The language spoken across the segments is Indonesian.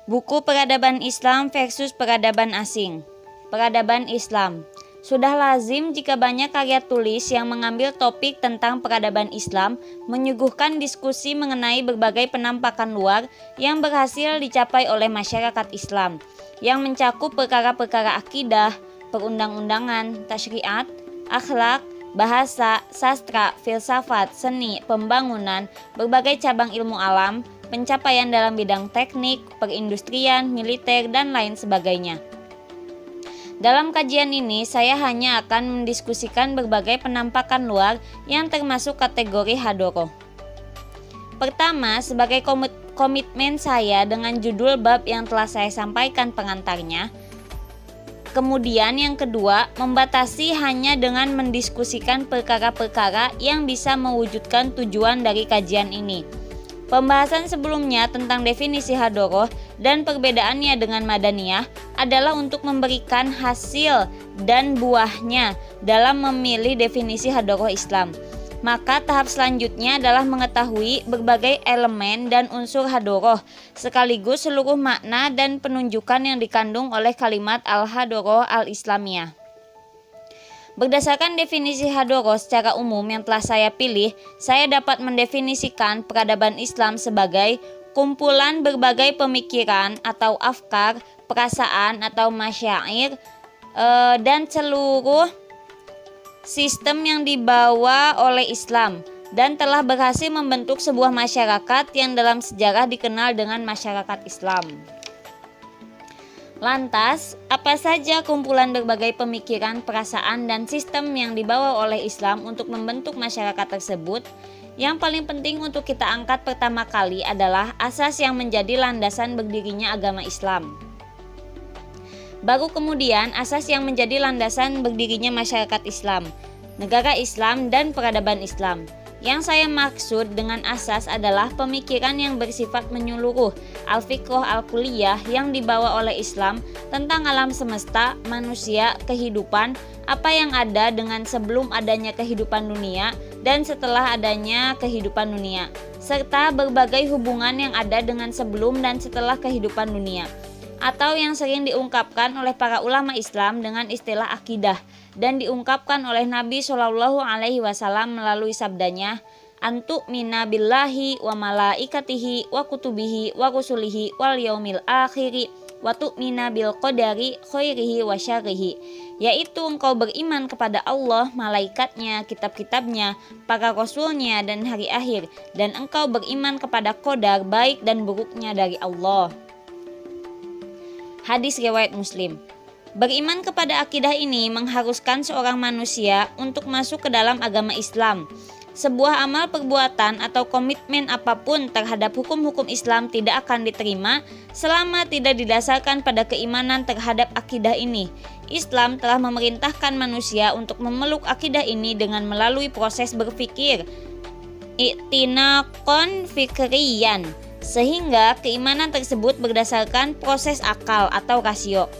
Buku Peradaban Islam versus Peradaban Asing. Peradaban Islam. Sudah lazim jika banyak karya tulis yang mengambil topik tentang peradaban Islam menyuguhkan diskusi mengenai berbagai penampakan luar yang berhasil dicapai oleh masyarakat Islam, yang mencakup perkara-perkara akidah, perundang-undangan, tasyriat, akhlak, bahasa, sastra, filsafat, seni, pembangunan, berbagai cabang ilmu alam, pencapaian dalam bidang teknik, perindustrian, militer, dan lain sebagainya. Dalam kajian ini, saya hanya akan mendiskusikan berbagai penampakan luar yang termasuk kategori hadoroh. Pertama, sebagai komitmen saya dengan judul bab yang telah saya sampaikan pengantarnya. Kemudian yang kedua, membatasi hanya dengan mendiskusikan perkara-perkara yang bisa mewujudkan tujuan dari kajian ini. Pembahasan sebelumnya tentang definisi hadoroh dan perbedaannya dengan madaniyah adalah untuk memberikan hasil dan buahnya dalam memilih definisi hadoroh Islam. Maka tahap selanjutnya adalah mengetahui berbagai elemen dan unsur hadoroh, sekaligus seluruh makna dan penunjukan yang dikandung oleh kalimat al-hadoroh al-islamiyah. Berdasarkan definisi hadoroh secara umum yang telah saya pilih, saya dapat mendefinisikan peradaban Islam sebagai kumpulan berbagai pemikiran atau afkar, perasaan atau masyair, dan seluruh sistem yang dibawa oleh Islam dan telah berhasil membentuk sebuah masyarakat yang dalam sejarah dikenal dengan masyarakat Islam. Lantas, apa saja kumpulan berbagai pemikiran, perasaan, dan sistem yang dibawa oleh Islam untuk membentuk masyarakat tersebut? Yang paling penting untuk kita angkat pertama kali adalah asas yang menjadi landasan berdirinya agama Islam. Baru kemudian asas yang menjadi landasan berdirinya masyarakat Islam, negara Islam, dan peradaban Islam. Yang saya maksud dengan asas adalah pemikiran yang bersifat menyeluruh, al-fiqh al-kulliyah yang dibawa oleh Islam tentang alam semesta, manusia, kehidupan, apa yang ada dengan sebelum adanya kehidupan dunia dan setelah adanya kehidupan dunia, serta berbagai hubungan yang ada dengan sebelum dan setelah kehidupan dunia, atau yang sering diungkapkan oleh para ulama Islam dengan istilah akidah dan diungkapkan oleh Nabi Shallallahu Alaihi Wasallam melalui sabdanya, "Antu mina billahi wa malaikatihi wa kutubihi wa rusulihi wal yaumil akhiri wa tu'mina bil qadari khairihi wa syarrihi," yaitu engkau beriman kepada Allah, malaikatnya, kitab-kitabnya, para rasulnya, dan hari akhir, dan engkau beriman kepada qadar baik dan buruknya dari Allah. Hadis riwayat Muslim. Beriman kepada akidah ini mengharuskan seorang manusia untuk masuk ke dalam agama Islam. Sebuah amal perbuatan atau komitmen apapun terhadap hukum-hukum Islam tidak akan diterima selama tidak didasarkan pada keimanan terhadap akidah ini. Islam telah memerintahkan manusia untuk memeluk akidah ini dengan melalui proses berpikir, i'tinaqan fikriyan, sehingga keimanan tersebut berdasarkan proses akal atau rasio.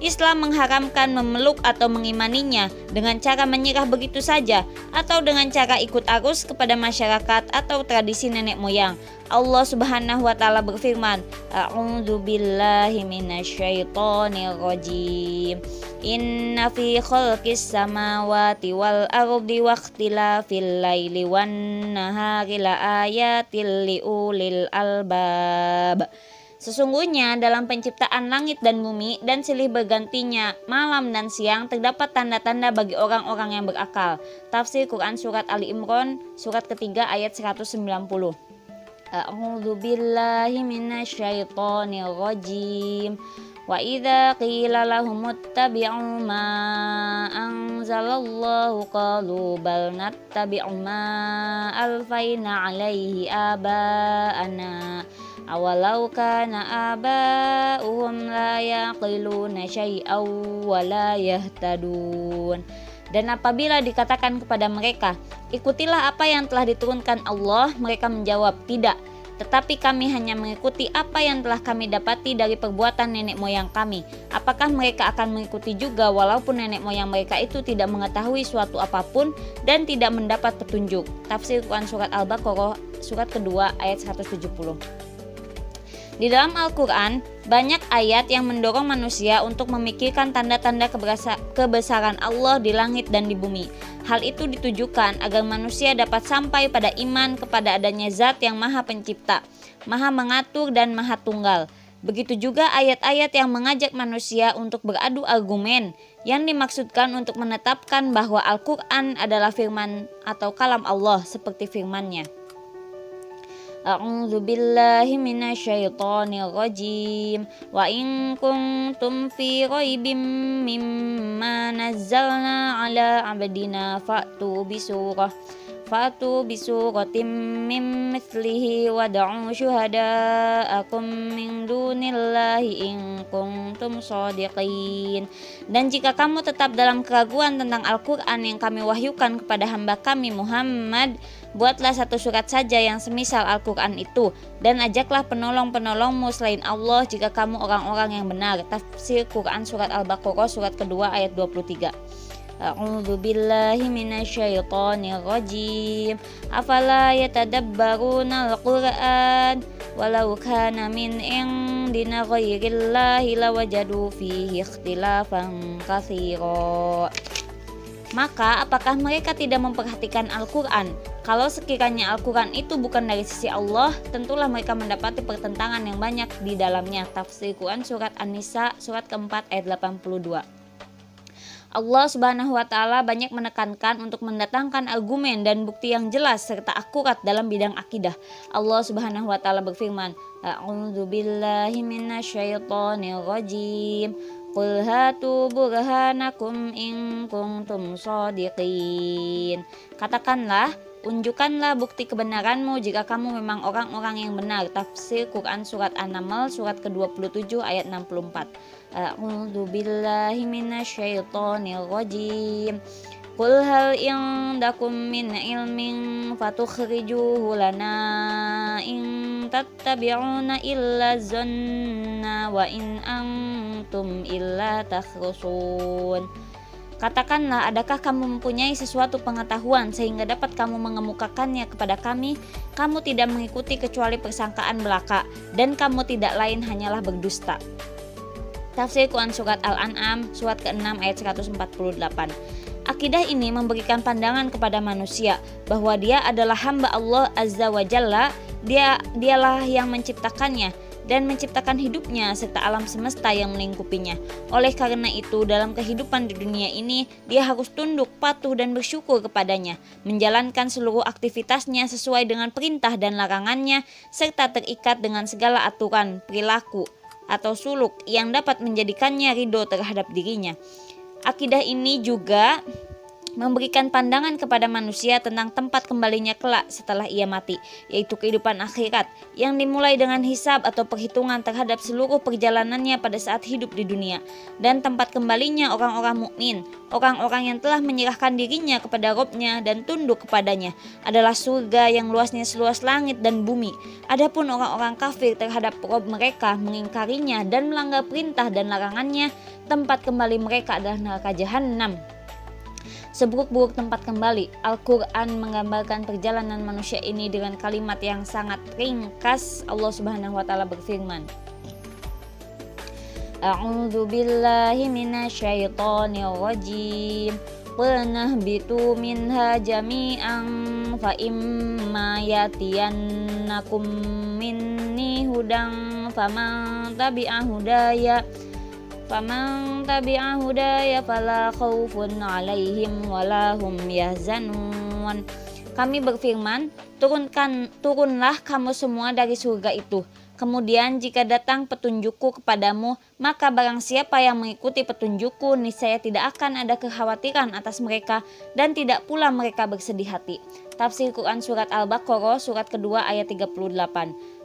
Islam mengharamkan memeluk atau mengimaninya dengan cara menyerah begitu saja atau dengan cara ikut arus kepada masyarakat atau tradisi nenek moyang. Allah Subhanahu wa taala berfirman, "A'udzu billahi minasyaitonir rajim. Inna fi khalqis samawati wal ardi waqtilafil laili wan nahari laayatil liulil albab." Sesungguhnya dalam penciptaan langit dan bumi dan silih bergantinya malam dan siang terdapat tanda-tanda bagi orang-orang yang berakal. Tafsir Quran Surat Ali Imran surat ketiga ayat 190. A'udzu billahi minasyaitonir rajim. Wa idza qila lahum ittabi'u ma anzalallahu qalu bal nattabi'u ma alfaina 'alaihi aba'ana. Awalau kana aba'uhum la yaqiluna syai'aw wa la yahtadun. Dan apabila dikatakan kepada mereka, ikutilah apa yang telah diturunkan Allah, mereka menjawab, tidak, tetapi kami hanya mengikuti apa yang telah kami dapati dari perbuatan nenek moyang kami. Apakah mereka akan mengikuti juga walaupun nenek moyang mereka itu tidak mengetahui suatu apapun dan tidak mendapat petunjuk? Tafsir Quran Surat Al-Baqarah surat kedua ayat 170. Di dalam Al-Quran, banyak ayat yang mendorong manusia untuk memikirkan tanda-tanda kebesaran Allah di langit dan di bumi. Hal itu ditujukan agar manusia dapat sampai pada iman kepada adanya Zat yang Maha Pencipta, Maha Mengatur dan Maha Tunggal. Begitu juga ayat-ayat yang mengajak manusia untuk beradu argumen, yang dimaksudkan untuk menetapkan bahwa Al-Quran adalah firman atau kalam Allah seperti firman-Nya. A'udzu billahi minasyaitonir rajim. Wa in kuntum fi raibim mimma nazzalna ala 'abdina fa'tu bisuratim min mithlihi wad'u syuhada'akum min dunillahi in kuntum shadiqin. Dan jika kamu tetap dalam keraguan tentang Al-Quran yang kami wahyukan kepada hamba kami Muhammad, buatlah satu surat saja yang semisal Al-Quran itu, dan ajaklah penolong-penolongmu selain Allah jika kamu orang-orang yang benar. Tafsir Quran Surat Al-Baqarah surat kedua ayat 23. A'udzu billahi minasyaitonir rajim. Afala yatadabbaruna al-Qur'an walau kana min indina ghairillahi lawajadu fihi ikhtilafan katsira. Maka apakah mereka tidak memperhatikan Al-Quran? Kalau sekiranya Al-Quran itu bukan dari sisi Allah, tentulah mereka mendapati pertentangan yang banyak di dalamnya. Tafsir Quran Surat An-Nisa surat keempat ayat 82. Allah Subhanahu wa Ta'ala banyak menekankan untuk mendatangkan argumen dan bukti yang jelas serta akurat dalam bidang akidah. Allah Subhanahu wa Ta'ala berfirman, A'udzu billahi minasyaitonir rajim. Qul hatu burhanakum in kuntum shadiqin. Katakanlah, unjukkanlah bukti kebenaranmu jika kamu memang orang-orang yang benar. Tafsir Quran Surat An-Naml surat ke-27 ayat 64. A'udzu billahi minasyaitonir rajim. Qul hal indakum min ilmin fatukhrijuhu lana in tattabi'una illa zanna wa in antum illa takhrusun. Katakanlah, adakah kamu mempunyai sesuatu pengetahuan sehingga dapat kamu mengemukakannya kepada kami? Kamu tidak mengikuti kecuali persangkaan belaka, dan kamu tidak lain hanyalah berdusta. Tafsir Quran Surat Al-An'am surat ke-6 ayat 148. Akidah ini memberikan pandangan kepada manusia bahwa dia adalah hamba Allah Azza wa Jalla, dialah yang menciptakannya dan menciptakan hidupnya serta alam semesta yang melingkupinya. Oleh karena itu, dalam kehidupan di dunia ini, dia harus tunduk, patuh dan bersyukur kepadanya, menjalankan seluruh aktivitasnya sesuai dengan perintah dan larangannya, serta terikat dengan segala aturan, perilaku, atau suluk yang dapat menjadikannya ridho terhadap dirinya. Akidah ini juga memberikan pandangan kepada manusia tentang tempat kembalinya kelak setelah ia mati, yaitu kehidupan akhirat yang dimulai dengan hisab atau perhitungan terhadap seluruh perjalanannya pada saat hidup di dunia, dan tempat kembalinya orang-orang mukmin, orang-orang yang telah menyerahkan dirinya kepada Rabb-nya dan tunduk kepadanya, adalah surga yang luasnya seluas langit dan bumi. Adapun orang-orang kafir terhadap Rabb mereka, mengingkarinya dan melanggar perintah dan larangannya, tempat kembali mereka adalah neraka jahanam, seburuk-buruk tempat kembali. Al-Quran menggambarkan perjalanan manusia ini dengan kalimat yang sangat ringkas. Allah Subhanahu wa Ta'ala berfirman, A'udzu billahi minasyaitonir rajim. Qulnahbitu minha jami'an fa imma yatiyannakum minni hudan faman tabi'a hudaya fala khaufun 'alaihim wala hum yahzanun. Kami berfirman, turunlah kamu semua dari surga itu. Kemudian jika datang petunjukku kepadamu, maka barang siapa yang mengikuti petunjukku, niscaya tidak akan ada kekhawatiran atas mereka dan tidak pula mereka bersedih hati. Tafsir Quran Surat Al-Baqarah surat kedua ayat 38.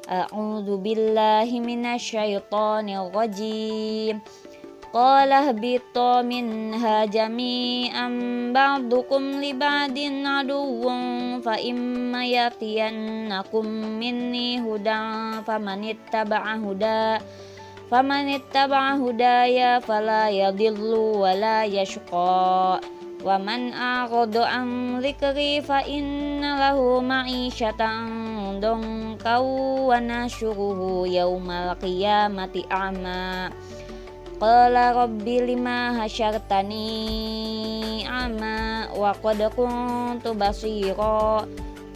A'udzu billahi minasyaitonir rajim. Qala habitu minha jami'an ba'dukum li ba'din aduwwun fa imma yatiyannakum minni hudan famanittaba'a hudaya fala yadhillu wa la yashqa wa man a'rada an dzikri fa inna lahu ma'isyatan ankahu wa nasyuruhu yaumal qiyamati a'ma. Qala rabbi lima hasyartani a'ma wa qad kuntu basira.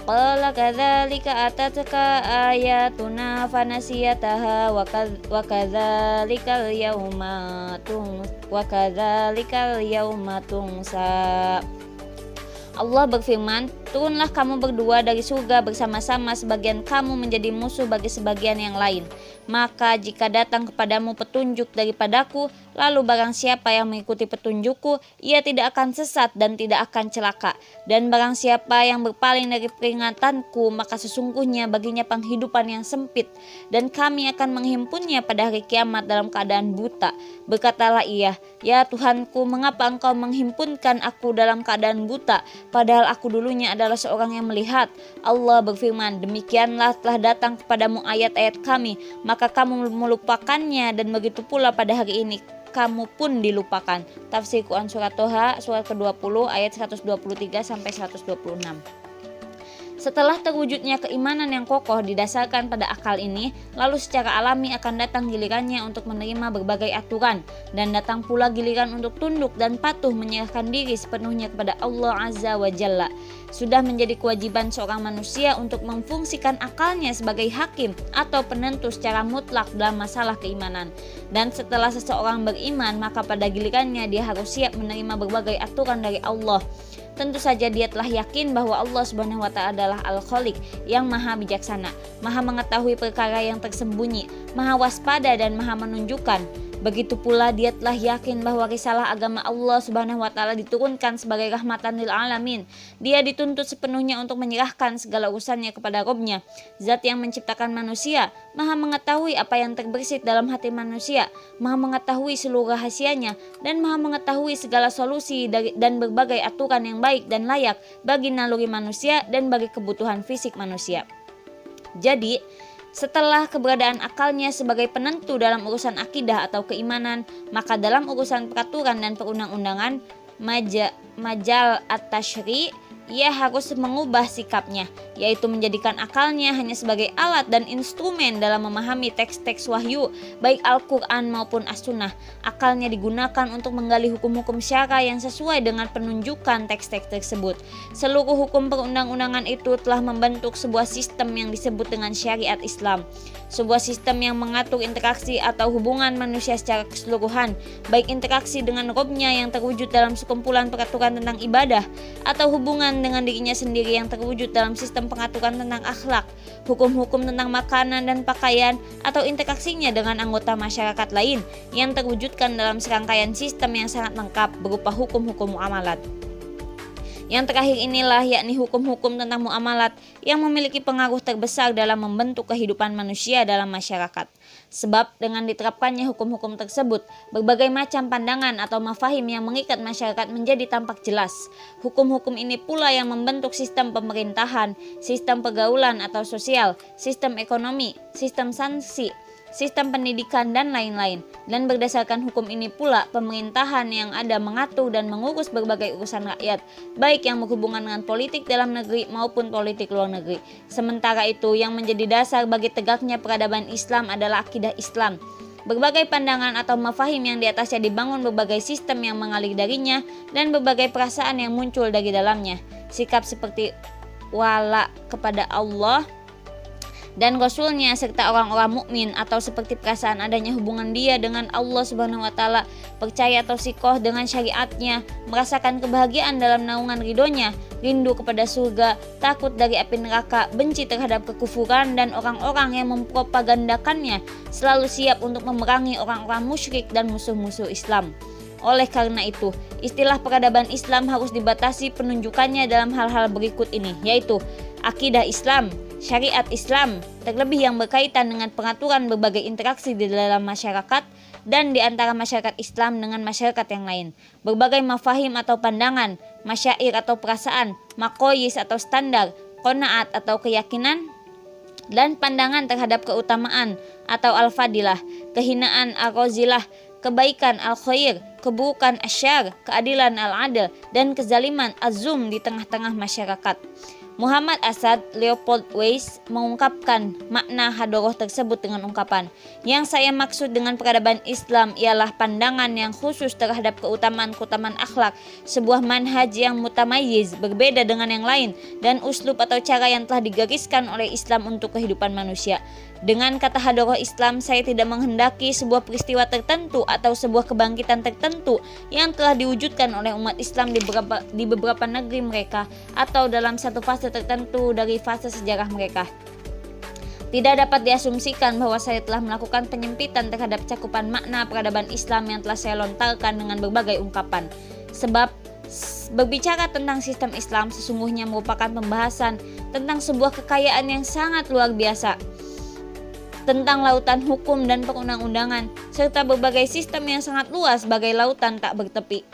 Qala kadzalika atatka ayatuna fanasiyataha wa kadzalikal yauma tunsa. Allah berfirman, turunlah kamu berdua dari surga bersama-sama, sebagian kamu menjadi musuh bagi sebagian yang lain. Maka jika datang kepadamu petunjuk daripadaku, lalu barang siapa yang mengikuti petunjukku, ia tidak akan sesat dan tidak akan celaka. Dan barang siapa yang berpaling dari peringatanku, maka sesungguhnya baginya penghidupan yang sempit, dan kami akan menghimpunnya pada hari kiamat dalam keadaan buta. Berkatalah ia, ya Tuhanku, mengapa engkau menghimpunkan aku dalam keadaan buta, padahal aku dulunya adalah seorang yang melihat. Allah berfirman, demikianlah telah datang kepadamu ayat-ayat kami, maka kamu melupakannya, dan begitu pula pada hari ini kamu pun dilupakan. Tafsir Quran Surat Toha surat ke-20 ayat 123 sampai 126. Setelah terwujudnya keimanan yang kokoh didasarkan pada akal ini, lalu secara alami akan datang gilirannya untuk menerima berbagai aturan, dan datang pula giliran untuk tunduk dan patuh menyerahkan diri sepenuhnya kepada Allah Azza wa Jalla. Sudah menjadi kewajiban seorang manusia untuk memfungsikan akalnya sebagai hakim atau penentu secara mutlak dalam masalah keimanan. Dan setelah seseorang beriman, maka pada gilirannya dia harus siap menerima berbagai aturan dari Allah. Tentu saja dia telah yakin bahwa Allah Subhanahu wa Ta'ala adalah Al-Khaliq yang maha bijaksana, maha mengetahui perkara yang tersembunyi, maha waspada dan maha menunjukkan. Begitu pula dia telah yakin bahwa risalah agama Allah Subhanahu wa Ta'ala diturunkan sebagai rahmatan lil alamin. Dia dituntut sepenuhnya untuk menyerahkan segala urusannya kepada Rabb-Nya, Zat yang menciptakan manusia, maha mengetahui apa yang terbersit dalam hati manusia, maha mengetahui seluruh rahasianya, dan maha mengetahui segala solusi dan berbagai aturan yang baik dan layak bagi naluri manusia dan bagi kebutuhan fisik manusia. Jadi, setelah keberadaan akalnya sebagai penentu dalam urusan akidah atau keimanan, maka dalam urusan peraturan dan perundang-undangan, majal at-tashri', ia harus mengubah sikapnya, yaitu menjadikan akalnya hanya sebagai alat dan instrumen dalam memahami teks-teks wahyu, baik Al-Quran maupun As-Sunnah. Akalnya digunakan untuk menggali hukum-hukum syara yang sesuai dengan penunjukan teks-teks tersebut. Seluruh hukum perundang-undangan itu telah membentuk sebuah sistem yang disebut dengan syariat Islam. Sebuah sistem yang mengatur interaksi atau hubungan manusia secara keseluruhan, baik interaksi dengan Rabb-Nya yang terwujud dalam sekumpulan peraturan tentang ibadah, atau hubungan dengan dirinya sendiri yang terwujud dalam sistem pengaturan tentang akhlak, hukum-hukum tentang makanan dan pakaian, atau interaksinya dengan anggota masyarakat lain yang terwujudkan dalam serangkaian sistem yang sangat lengkap berupa hukum-hukum muamalat. Yang terakhir inilah yakni hukum-hukum tentang muamalat yang memiliki pengaruh terbesar dalam membentuk kehidupan manusia dalam masyarakat. Sebab dengan diterapkannya hukum-hukum tersebut, berbagai macam pandangan atau mafahim yang mengikat masyarakat menjadi tampak jelas. Hukum-hukum ini pula yang membentuk sistem pemerintahan, sistem pergaulan atau sosial, sistem ekonomi, sistem sanksi, sistem pendidikan, dan lain-lain. Dan berdasarkan hukum ini pula, pemerintahan yang ada mengatur dan mengurus berbagai urusan rakyat, baik yang berhubungan dengan politik dalam negeri maupun politik luar negeri. Sementara itu, yang menjadi dasar bagi tegaknya peradaban Islam adalah akidah Islam. Berbagai pandangan atau mafahim yang di atasnya dibangun berbagai sistem yang mengalir darinya dan berbagai perasaan yang muncul dari dalamnya. Sikap seperti wala kepada Allah dan Rasulnya serta orang-orang mukmin, atau seperti perasaan adanya hubungan dia dengan Allah Subhanahu wa Ta'ala, percaya atau sikoh dengan syariatnya, merasakan kebahagiaan dalam naungan ridhonya, rindu kepada surga, takut dari api neraka, benci terhadap kekufuran dan orang-orang yang mempropagandakannya, selalu siap untuk memerangi orang-orang musyrik dan musuh-musuh Islam. Oleh karena itu, istilah peradaban Islam harus dibatasi penunjukannya dalam hal-hal berikut ini, yaitu akidah Islam, syariat Islam, terlebih yang berkaitan dengan pengaturan berbagai interaksi di dalam masyarakat dan di antara masyarakat Islam dengan masyarakat yang lain. Berbagai mafahim atau pandangan, masyair atau perasaan, makoyis atau standar, qanaat atau keyakinan, dan pandangan terhadap keutamaan atau al-fadilah, kehinaan al-rozilah, kebaikan al-khair, keburukan asyar, keadilan al-adil, dan kezaliman az-zum di tengah-tengah masyarakat. Muhammad Asad Leopold Weiss mengungkapkan makna hadoroh tersebut dengan ungkapan, "Yang saya maksud dengan peradaban Islam ialah pandangan yang khusus terhadap keutamaan-keutamaan akhlak, sebuah manhaj yang mutamayyiz, berbeda dengan yang lain, dan uslub atau cara yang telah digariskan oleh Islam untuk kehidupan manusia. Dengan kata hadoroh Islam, saya tidak menghendaki sebuah peristiwa tertentu atau sebuah kebangkitan tertentu yang telah diwujudkan oleh umat Islam di beberapa negeri mereka atau dalam satu fase tertentu dari fase sejarah mereka. Tidak dapat diasumsikan bahwa saya telah melakukan penyempitan terhadap cakupan makna peradaban Islam yang telah saya lontarkan dengan berbagai ungkapan. Sebab berbicara tentang sistem Islam sesungguhnya merupakan pembahasan tentang sebuah kekayaan yang sangat luar biasa, tentang lautan hukum dan perundang-undangan, serta berbagai sistem yang sangat luas bagai lautan tak bertepi.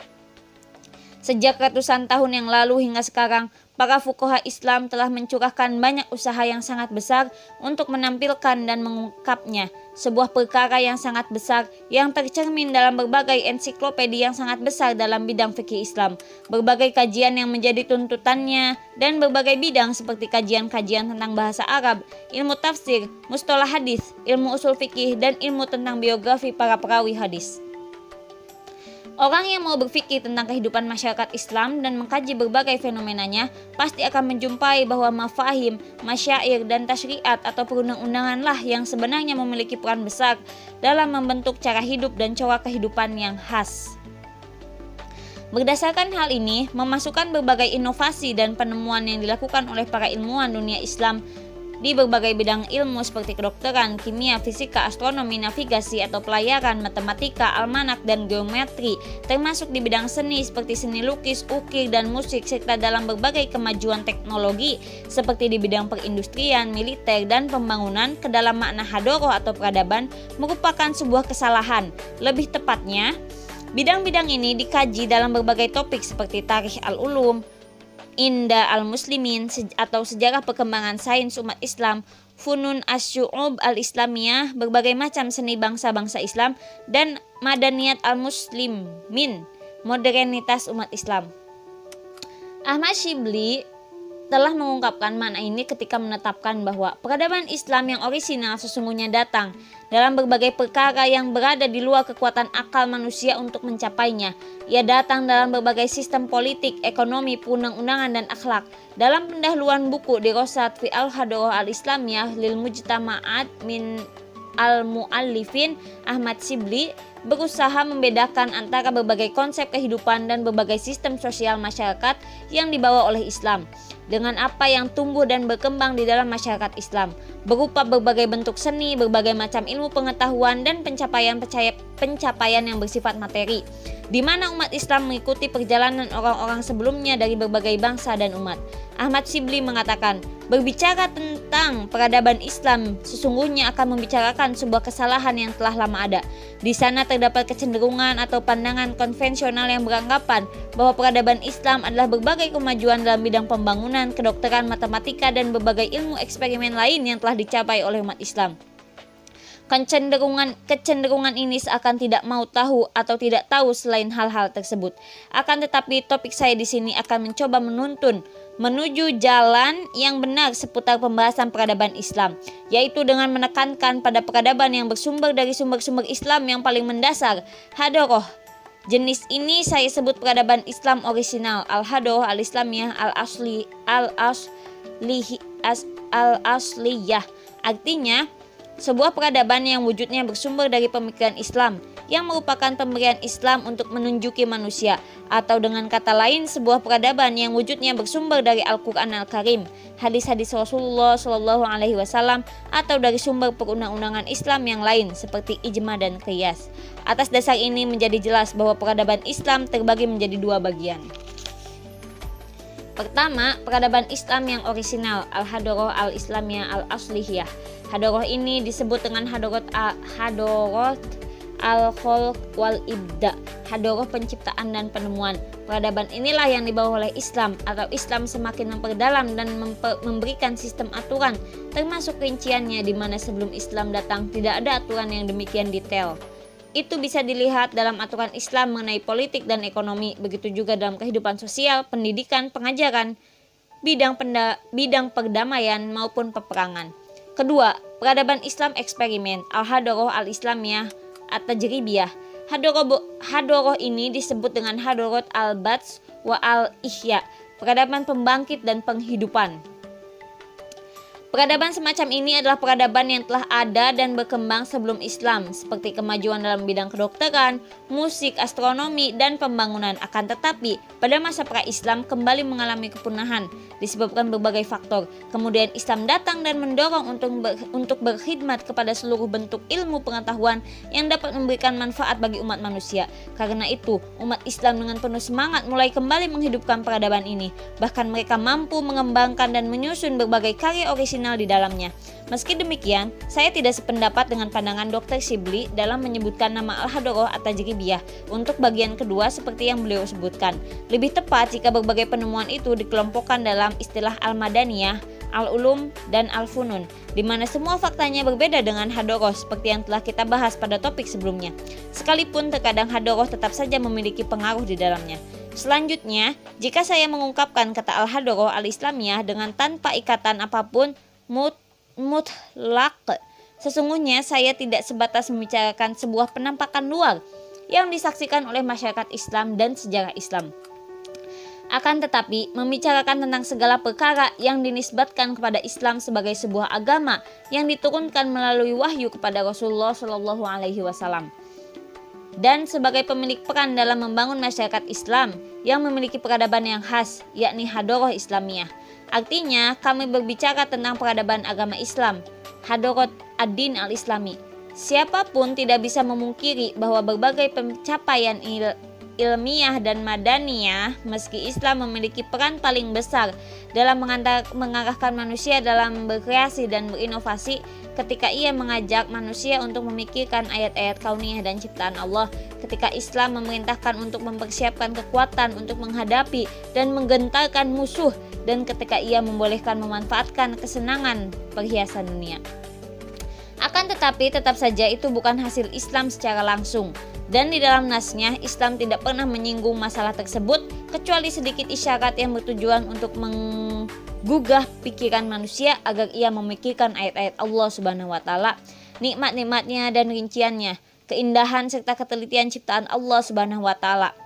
Sejak ratusan tahun yang lalu hingga sekarang, para fuqaha Islam telah mencurahkan banyak usaha yang sangat besar untuk menampilkan dan mengungkapnya, sebuah perkara yang sangat besar yang tercermin dalam berbagai ensiklopedia yang sangat besar dalam bidang fikih Islam, berbagai kajian yang menjadi tuntutannya, dan berbagai bidang seperti kajian-kajian tentang bahasa Arab, ilmu tafsir, mustalah hadis, ilmu usul fikih, dan ilmu tentang biografi para perawi hadis. Orang yang mau berpikir tentang kehidupan masyarakat Islam dan mengkaji berbagai fenomenanya pasti akan menjumpai bahwa mafahim, masyair, dan tasyriat atau perundang-undangan lah yang sebenarnya memiliki peran besar dalam membentuk cara hidup dan cara kehidupan yang khas. Berdasarkan hal ini, memasukkan berbagai inovasi dan penemuan yang dilakukan oleh para ilmuwan dunia Islam di berbagai bidang ilmu seperti kedokteran, kimia, fisika, astronomi, navigasi atau pelayaran, matematika, almanak, dan geometri, termasuk di bidang seni seperti seni lukis, ukir, dan musik, serta dalam berbagai kemajuan teknologi seperti di bidang perindustrian, militer, dan pembangunan, ke dalam makna hadoroh atau peradaban merupakan sebuah kesalahan. Lebih tepatnya, bidang-bidang ini dikaji dalam berbagai topik seperti tarikh al-ulum, Inda al-Muslimin atau sejarah perkembangan sains umat Islam, Funun Asy-Syu'ub al-Islamiyah, berbagai macam seni bangsa-bangsa Islam, dan Madaniyat al-Muslimin, modernitas umat Islam. Ahmad Shibli telah mengungkapkan makna ini ketika menetapkan bahwa peradaban Islam yang orisinal sesungguhnya datang dalam berbagai perkara yang berada di luar kekuatan akal manusia untuk mencapainya. Ia datang dalam berbagai sistem politik, ekonomi, perundang-undangan, dan akhlak. Dalam pendahuluan buku Dirosat fi al-Hadoroh al-Islamiyah lil Mujtama'at min al-Mu'allifin, Ahmad Shibli berusaha membedakan antara berbagai konsep kehidupan dan berbagai sistem sosial masyarakat yang dibawa oleh Islam dengan apa yang tumbuh dan berkembang di dalam masyarakat Islam, berupa berbagai bentuk seni, berbagai macam ilmu pengetahuan, dan pencapaian yang bersifat materi, di mana umat Islam mengikuti perjalanan orang-orang sebelumnya dari berbagai bangsa dan umat. Ahmad Shibli mengatakan, berbicara tentang peradaban Islam sesungguhnya akan membicarakan sebuah kesalahan yang telah lama ada. Di sana terdapat kecenderungan atau pandangan konvensional yang beranggapan bahwa peradaban Islam adalah berbagai kemajuan dalam bidang pembangunan, kedokteran, matematika, dan berbagai ilmu eksperimen lain yang telah dicapai oleh umat Islam. Kecenderungan ini seakan tidak mau tahu atau tidak tahu selain hal-hal tersebut. Akan tetapi topik saya di sini akan mencoba menuju jalan yang benar seputar pembahasan peradaban Islam, yaitu dengan menekankan pada peradaban yang bersumber dari sumber-sumber Islam yang paling mendasar, hadoroh. Jenis ini saya sebut peradaban Islam orisinal, al-hadoroh al-Islamiyah al-asliyah. Artinya, sebuah peradaban yang wujudnya bersumber dari pemikiran Islam, yang merupakan pemberian Islam untuk menunjuki manusia, atau dengan kata lain sebuah peradaban yang wujudnya bersumber dari Al-Quran Al-Karim, hadis-hadis Rasulullah SAW, atau dari sumber perundang-undangan Islam yang lain seperti ijma dan qiyas. Atas dasar ini menjadi jelas bahwa peradaban Islam terbagi menjadi dua bagian. Pertama, peradaban Islam yang orisinal, al-hadoroh al-Islamiyah al-aslihiyah. Hadoroh ini disebut dengan hadoroh al-kholq wal ibda, hadoroh penciptaan dan penemuan. Peradaban inilah yang dibawa oleh Islam, atau Islam semakin memperdalam dan memberikan sistem aturan, termasuk rinciannya, di mana sebelum Islam datang tidak ada aturan yang demikian detail. Itu bisa dilihat dalam aturan Islam mengenai politik dan ekonomi, begitu juga dalam kehidupan sosial, pendidikan, pengajaran, bidang perdamaian maupun peperangan. Kedua, peradaban Islam eksperimen Al-Hadoroh Al-Islamiyah At-Tajribiyah. Hadoroh ini disebut dengan Hadorot Al-Bats wa Al-Ihya, peradaban pembangkit dan penghidupan. Peradaban semacam ini adalah peradaban yang telah ada dan berkembang sebelum Islam, seperti kemajuan dalam bidang kedokteran, musik, astronomi, dan pembangunan. Akan tetapi, pada masa pra-Islam kembali mengalami kepunahan disebabkan berbagai faktor. Kemudian Islam datang dan mendorong untuk berkhidmat kepada seluruh bentuk ilmu pengetahuan yang dapat memberikan manfaat bagi umat manusia. Karena itu, umat Islam dengan penuh semangat mulai kembali menghidupkan peradaban ini. Bahkan mereka mampu mengembangkan dan menyusun berbagai karya orisinal di dalamnya. Meski demikian, saya tidak sependapat dengan pandangan Dr. Shibli dalam menyebutkan nama Al-Hadoroh At-Tajribiyah untuk bagian kedua seperti yang beliau sebutkan. Lebih tepat jika berbagai penemuan itu dikelompokkan dalam istilah Al-Madaniyah, Al-Ulum, dan Al-Funun, di mana semua faktanya berbeda dengan Hadoroh seperti yang telah kita bahas pada topik sebelumnya. Sekalipun terkadang Hadoroh tetap saja memiliki pengaruh di dalamnya. Selanjutnya, jika saya mengungkapkan kata Al-Hadoroh Al-Islamiyah dengan tanpa ikatan apapun mutlak, sesungguhnya saya tidak sebatas membicarakan sebuah penampakan luar yang disaksikan oleh masyarakat Islam dan sejarah Islam. Akan tetapi, membicarakan tentang segala perkara yang dinisbatkan kepada Islam sebagai sebuah agama yang diturunkan melalui wahyu kepada Rasulullah Shallallahu Alaihi Wasallam, dan sebagai pemilik peran dalam membangun masyarakat Islam yang memiliki peradaban yang khas, yakni Hadoroh Islamiyah. Artinya, kami berbicara tentang peradaban agama Islam, Hadorot Ad-Din Al-Islami. Siapapun tidak bisa memungkiri bahwa berbagai pencapaian ilmiah dan madaniyah, meski Islam memiliki peran paling besar dalam mengarahkan manusia dalam berkreasi dan berinovasi, ketika ia mengajak manusia untuk memikirkan ayat-ayat kauniyah dan ciptaan Allah, ketika Islam memerintahkan untuk mempersiapkan kekuatan untuk menghadapi dan menggentarkan musuh, dan ketika ia membolehkan memanfaatkan kesenangan perhiasan dunia. Akan tetapi tetap saja itu bukan hasil Islam secara langsung, dan di dalam nasnya Islam tidak pernah menyinggung masalah tersebut kecuali sedikit isyarat yang bertujuan untuk menggugah pikiran manusia agar ia memikirkan ayat-ayat Allah Subhanahu wa taala, nikmat-nikmatnya dan rinciannya, keindahan serta ketelitian ciptaan Allah Subhanahu wa taala.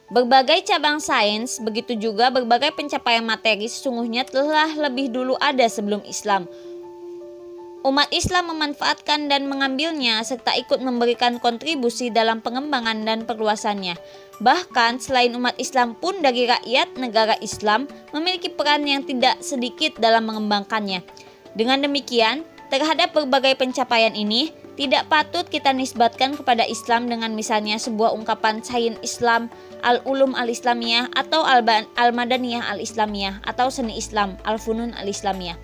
Berbagai cabang sains, begitu juga berbagai pencapaian materi sesungguhnya telah lebih dulu ada sebelum Islam. Umat Islam memanfaatkan dan mengambilnya serta ikut memberikan kontribusi dalam pengembangan dan perluasannya. Bahkan selain umat Islam pun dari rakyat negara Islam memiliki peran yang tidak sedikit dalam mengembangkannya. Dengan demikian, terhadap berbagai pencapaian ini tidak patut kita nisbatkan kepada Islam dengan misalnya sebuah ungkapan sains Islam, Al-Ulum Al-Islamiyah atau Al-Madaniyah Al-Islamiyah atau seni Islam, Al-Funun Al-Islamiyah.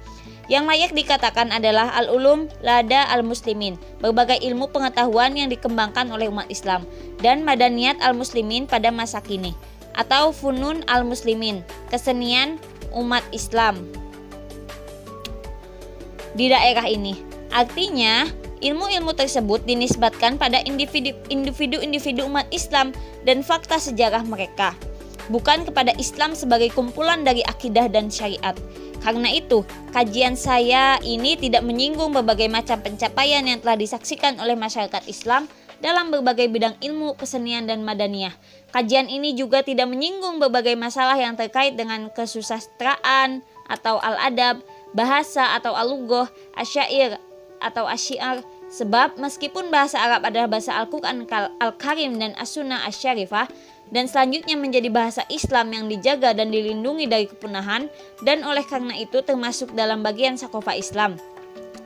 Yang layak dikatakan adalah Al-Ulum Lada Al-Muslimin, berbagai ilmu pengetahuan yang dikembangkan oleh umat Islam, dan Madaniyat Al-Muslimin pada masa kini, atau Funun Al-Muslimin, kesenian umat Islam di daerah ini. Artinya, ilmu-ilmu tersebut dinisbatkan pada individu-individu umat Islam dan fakta sejarah mereka, bukan kepada Islam sebagai kumpulan dari akidah dan syariat. Karena itu, kajian saya ini tidak menyinggung berbagai macam pencapaian yang telah disaksikan oleh masyarakat Islam dalam berbagai bidang ilmu, kesenian, dan madaniyah. Kajian ini juga tidak menyinggung berbagai masalah yang terkait dengan kesusastraan atau al-adab, bahasa atau al-lughah, asyair atau asyiar. Sebab meskipun bahasa Arab adalah bahasa Al-Quran Al-Karim dan As-Sunnah Asy-Syarifah, dan selanjutnya menjadi bahasa Islam yang dijaga dan dilindungi dari kepunahan, dan oleh karena itu termasuk dalam bagian sakofa Islam.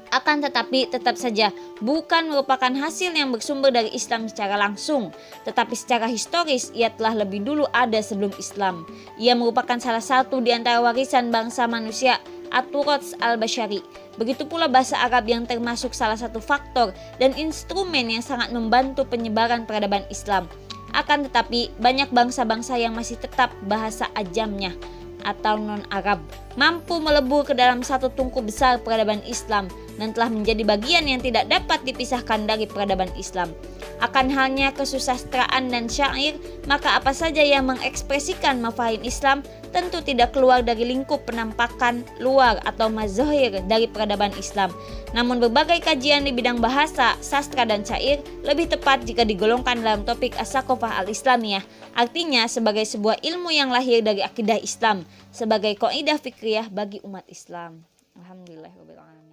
Akan tetapi tetap saja bukan merupakan hasil yang bersumber dari Islam secara langsung, tetapi secara historis ia telah lebih dulu ada sebelum Islam. Ia merupakan salah satu di antara warisan bangsa manusia At-Turots Al-Bashari. Begitu pula bahasa Arab yang termasuk salah satu faktor dan instrumen yang sangat membantu penyebaran peradaban Islam. Akan tetapi banyak bangsa-bangsa yang masih tetap bahasa ajamnya atau non-Arab mampu melebur ke dalam satu tungku besar peradaban Islam dan telah menjadi bagian yang tidak dapat dipisahkan dari peradaban Islam. Akan halnya kesusastraan dan syair, maka apa saja yang mengekspresikan mafahim Islam tentu tidak keluar dari lingkup penampakan luar atau mazahir dari peradaban Islam. Namun berbagai kajian di bidang bahasa, sastra dan syair lebih tepat jika digolongkan dalam topik as-saqafah al-islamiyah, artinya sebagai sebuah ilmu yang lahir dari akidah Islam, sebagai kaidah fikriyah bagi umat Islam. Alhamdulillahirabbil alamin.